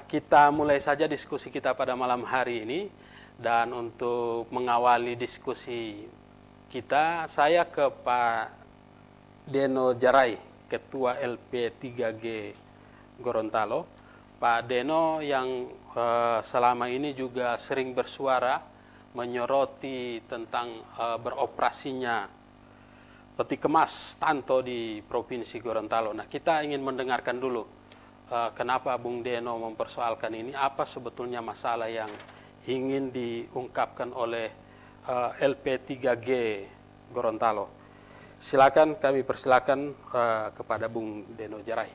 Kita mulai saja diskusi kita pada malam hari ini. Dan untuk mengawali diskusi kita, saya ke Pak Deno Jarai, Ketua LP3G Gorontalo. Pak Deno yang selama ini juga sering bersuara menyoroti tentang beroperasinya peti kemas Tanto di Provinsi Gorontalo. Nah, kita ingin mendengarkan dulu kenapa Bung Deno mempersoalkan ini, apa sebetulnya masalah yang ingin diungkapkan oleh LP3G Gorontalo. Silakan, kami persilakan kepada Bung Deno Jarai.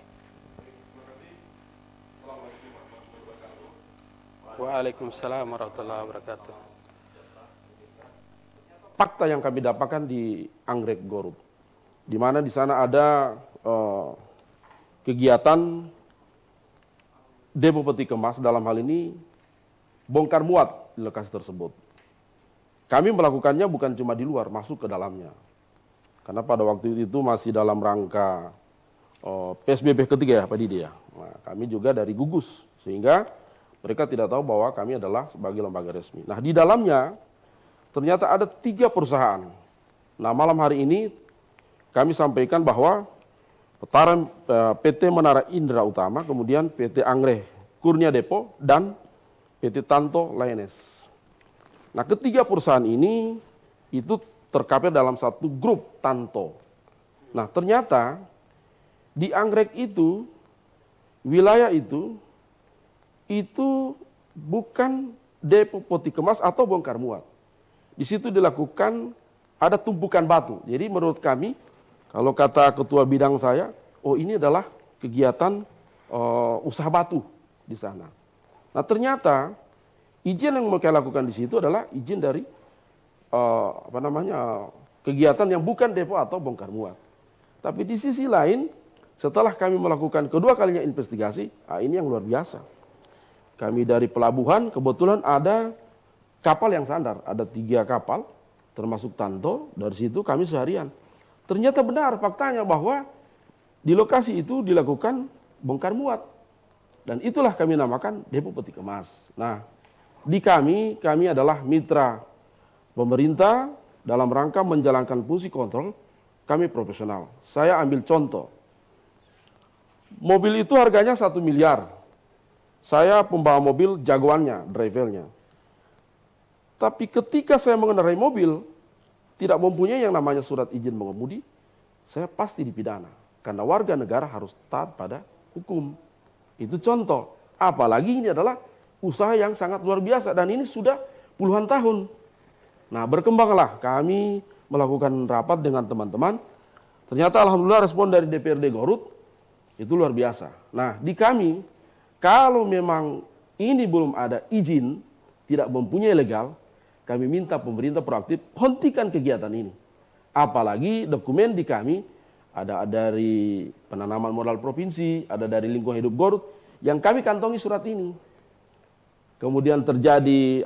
Waalaikumsalam warahmatullahi wabarakatuh. Fakta yang kami dapatkan di Anggrek Gorut, di mana di sana ada kegiatan depo peti kemas, dalam hal ini bongkar muat di lokasi tersebut. Kami melakukannya bukan cuma di luar, masuk ke dalamnya. Karena pada waktu itu masih dalam rangka PSBB ketiga ya Pak Didi ya. Nah, kami juga dari gugus, sehingga mereka tidak tahu bahwa kami adalah sebagai lembaga resmi. Nah, di dalamnya ternyata ada 3 perusahaan. Nah, malam hari ini kami sampaikan bahwa Petaran PT Menara Indra Utama, kemudian PT Anggrek Kurnia Depo, dan PT Tanto Layanes. Nah, ketiga perusahaan ini itu terkapar dalam satu grup Tanto. Nah, ternyata di Anggrek itu, wilayah itu bukan depo peti kemas atau bongkar muat. Di situ dilakukan ada tumpukan batu. Jadi menurut kami, kalau kata ketua bidang saya, oh ini adalah kegiatan usaha batu di sana. Nah, ternyata izin yang mereka lakukan di situ adalah izin dari kegiatan yang bukan depo atau bongkar muat. Tapi di sisi lain, setelah kami melakukan kedua kalinya investigasi, ini yang luar biasa. Kami dari pelabuhan kebetulan ada kapal yang sandar, ada 3 kapal, termasuk Tanto. Dari situ kami seharian. Ternyata benar faktanya bahwa di lokasi itu dilakukan bongkar muat. Dan itulah kami namakan depo peti kemas. Nah, di kami adalah mitra pemerintah dalam rangka menjalankan fungsi kontrol, kami profesional. Saya ambil contoh. Mobil itu harganya 1 miliar. Saya pembawa mobil jagoannya, drivernya. Tapi ketika saya mengendarai mobil, tidak mempunyai yang namanya surat izin mengemudi, saya pasti dipidana. Karena warga negara harus taat pada hukum. Itu contoh. Apalagi ini adalah usaha yang sangat luar biasa. Dan ini sudah puluhan tahun. Nah, berkembanglah kami melakukan rapat dengan teman-teman. Ternyata alhamdulillah respon dari DPRD Gorut itu luar biasa. Nah, di kami, kalau memang ini belum ada izin, tidak mempunyai legal, kami minta pemerintah proaktif hentikan kegiatan ini. Apalagi dokumen di kami ada dari penanaman modal provinsi, ada dari lingkungan hidup Gorut yang kami kantongi surat ini. Kemudian terjadi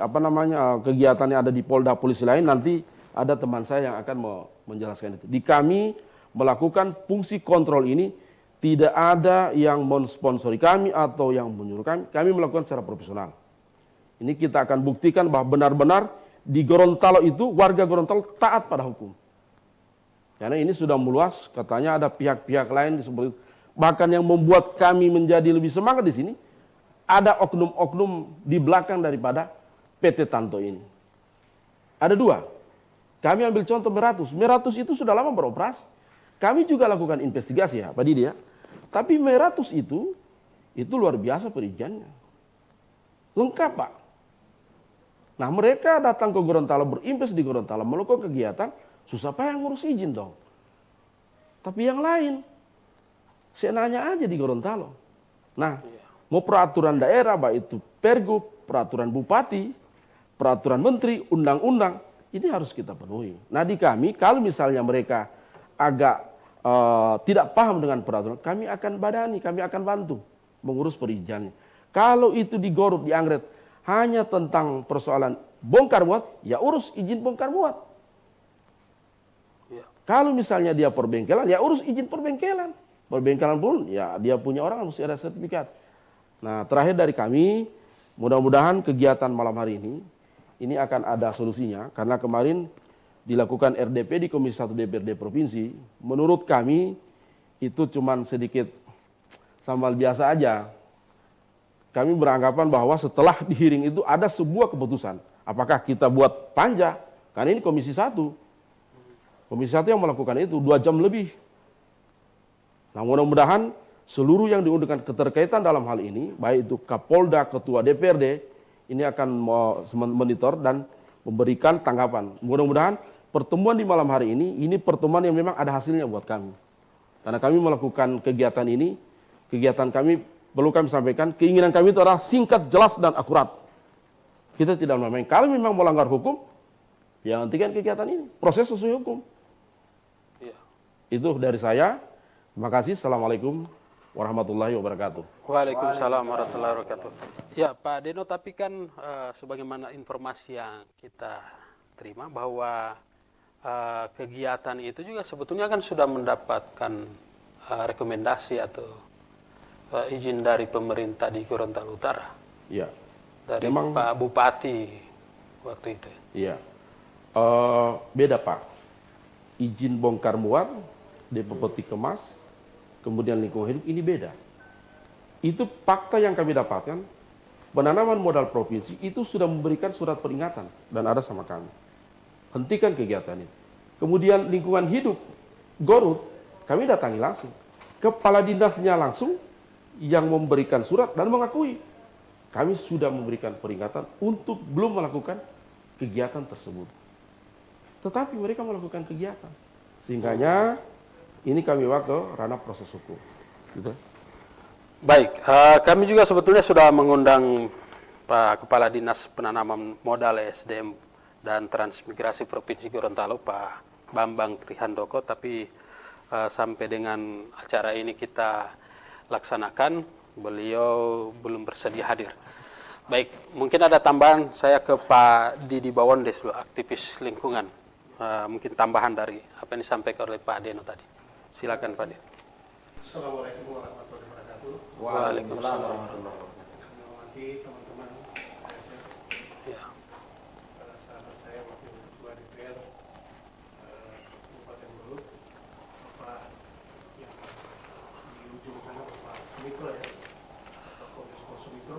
kegiatan yang ada di Polda polisi lain, nanti ada teman saya yang akan menjelaskan itu. Di kami melakukan fungsi kontrol ini, tidak ada yang mensponsori kami atau yang menyuruh kami melakukan secara profesional. Ini kita akan buktikan bahwa benar-benar di Gorontalo itu warga Gorontalo taat pada hukum. Karena ini sudah meluas, katanya ada pihak-pihak lain seperti itu. Bahkan yang membuat kami menjadi lebih semangat di sini, ada oknum-oknum di belakang daripada PT Tanto ini. Ada 2. Kami ambil contoh Meratus. Meratus itu sudah lama beroperasi. Kami juga lakukan investigasi ya Pak Didi ya. Tapi Meratus itu luar biasa perizinannya. Lengkap Pak. Nah, mereka datang ke Gorontalo, berinvest di Gorontalo, melakukan kegiatan, susah payah ngurus izin dong. Tapi yang lain, seenaknya aja di Gorontalo. Nah, mau peraturan daerah, baik itu pergub, peraturan bupati, peraturan menteri, undang-undang, ini harus kita penuhi. Nah, di kami, kalau misalnya mereka agak tidak paham dengan peraturan, kami akan badani, kami akan bantu mengurus perizinannya. Kalau itu di Gorut, di Anggrek, hanya tentang persoalan bongkar muat, ya urus izin bongkar muat. Ya. Kalau misalnya dia perbengkelan, ya urus izin perbengkelan. Perbengkelan pun, ya dia punya orang harus ada sertifikat. Nah, terakhir dari kami, mudah-mudahan kegiatan malam hari ini akan ada solusinya, karena kemarin dilakukan RDP di Komisi 1 DPRD Provinsi, menurut kami itu cuman sedikit sambal biasa aja. Kami beranggapan bahwa setelah di hearing itu ada sebuah keputusan. Apakah kita buat panja? Karena ini Komisi 1. Komisi 1 yang melakukan itu 2 jam lebih. Nah, mudah-mudahan seluruh yang diundangkan keterkaitan dalam hal ini, baik itu Kapolda, Ketua DPRD, ini akan monitor dan memberikan tanggapan. Mudah-mudahan pertemuan di malam hari ini pertemuan yang memang ada hasilnya buat kami. Karena kami melakukan kegiatan ini, kegiatan kami perlu kami sampaikan, keinginan kami itu adalah singkat, jelas, dan akurat. Kita tidak main-main. Kalau memang melanggar hukum, ya hentikan kegiatan ini, proses sesuai hukum. Ya. Itu dari saya. Terima kasih. Assalamualaikum warahmatullahi wabarakatuh. Waalaikumsalam warahmatullahi wabarakatuh. Ya Pak Deno, tapi kan sebagaimana informasi yang kita terima bahwa kegiatan itu juga sebetulnya kan sudah mendapatkan rekomendasi atau izin dari pemerintah di Gorontalo Utara. Iya. Dari Memang, Pak Bupati waktu itu. Iya. Beda Pak. Izin bongkar muat, depo peti kemas, kemudian lingkungan hidup ini beda. Itu fakta yang kami dapatkan. Penanaman modal provinsi itu sudah memberikan surat peringatan dan ada sama kami. Hentikan kegiatan ini. Kemudian lingkungan hidup, Gorut, kami datangi langsung. Kepala dinasnya langsung yang memberikan surat dan mengakui. Kami sudah memberikan peringatan untuk belum melakukan kegiatan tersebut. Tetapi mereka melakukan kegiatan. Sehingganya ini kami bawa ke ranah proses hukum. Gitu. Baik, kami juga sebetulnya sudah mengundang Pak Kepala Dinas Penanaman Modal SDM dan Transmigrasi Provinsi Gorontalo, Pak Bambang Trihandoko, tapi sampai dengan acara ini kita laksanakan, beliau belum bersedia hadir. Baik, mungkin ada tambahan, saya ke Pak Didi Bawondes, aktivis lingkungan. Mungkin tambahan dari apa yang disampaikan oleh Pak Deno tadi. Silakan Pak Deno. Assalamualaikum warahmatullahi wabarakatuh. Waalaikumsalam warahmatullahi wabarakatuh. Hormati teman-teman ASN, Ya. para sahabat saya wakil ketua DPR Kabupaten Garut, Bapak yang di ujung sana Bapak Sumitro ya, Bapak Kombes Sumitro.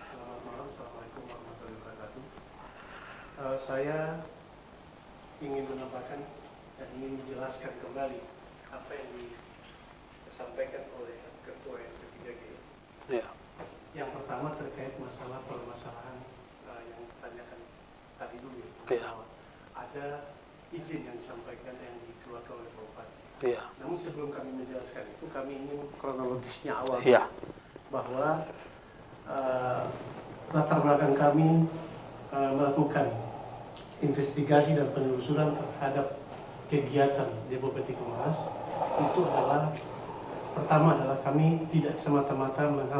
Selamat malam, assalamualaikum warahmatullahi wabarakatuh. Saya ingin menambahkan dan ingin menjelaskan kembali apa yang disampaikan oleh Ketua yang ketiga G. Ya. Yang pertama terkait masalah permasalahan yang ditanyakan tadi dulu, Ya. bahwa ada izin yang disampaikan yang dikeluarkan oleh Pak Bupati. Ya. Namun sebelum kami menjelaskan itu, kami ingin kronologisnya awal Ya. bahwa latar belakang kami melakukan investigasi dan penelusuran terhadap kegiatan Depo Peti Kemas itu adalah, pertama adalah kami tidak semata-mata